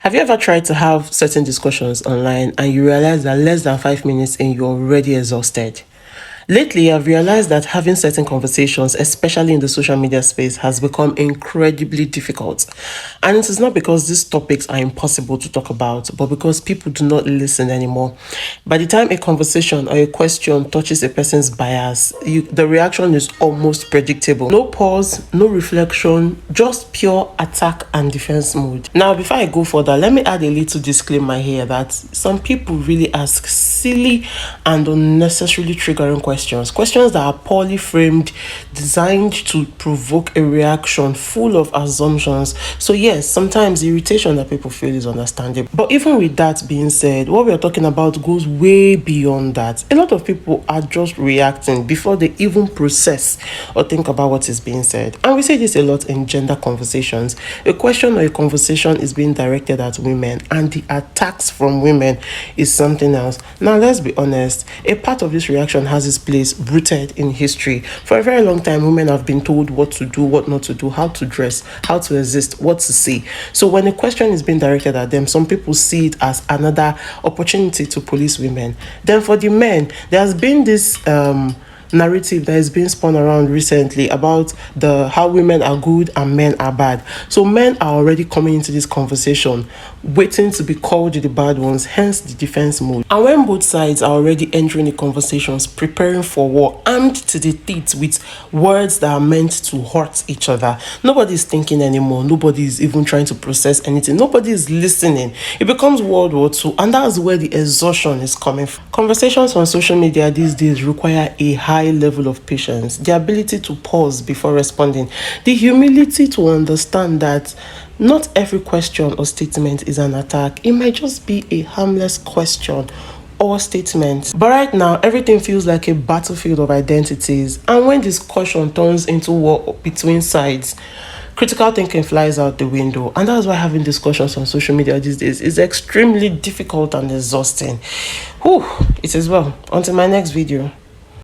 Have you ever tried to have certain discussions online and you realize that less than 5 minutes in, you're already exhausted? Lately, I've realized that having certain conversations, especially in the social media space, has become incredibly difficult. And it is not because these topics are impossible to talk about, but because people do not listen anymore. By the time a conversation or a question touches a person's bias, the reaction is almost predictable. No pause, no reflection, just pure attack and defense mode. Now, before I go further, let me add a little disclaimer here that some people really ask silly and unnecessarily triggering questions that are poorly framed, designed to provoke a reaction full of assumptions. So yes, sometimes the irritation that people feel is understandable. But even with that being said, what we are talking about goes way beyond that. A lot of people are just reacting before they even process or think about what is being said. And we say this a lot in gender conversations. A question or a conversation is being directed at women, and the attacks from women is something else. Now, let's be honest, a part of this reaction has its place rooted in history. For a very long time, women have been told what to do, what not to do, how to dress, how to exist, what to say. So when a question is being directed at them, some people see it as another opportunity to police women. Then for the men, there has been this narrative that is being spun around recently about how women are good and men are bad. So men are already coming into this conversation waiting to be called the bad ones, hence the defense mode. And when both sides are already entering the conversations, preparing for war, armed to the teeth with words that are meant to hurt each other, nobody is thinking anymore. Nobody is even trying to process anything. Nobody is listening. It becomes World War II, and that's where the exhaustion is coming from. Conversations on social media these days require a high level of patience, the ability to pause before responding, the humility to understand that not every question or statement is an attack. It might just be a harmless question or statement. But right now, everything feels like a battlefield of identities. And when discussion turns into war between sides, critical thinking flies out the window. And that's why having discussions on social media these days is extremely difficult and exhausting. Whew, it is well. Until my next video.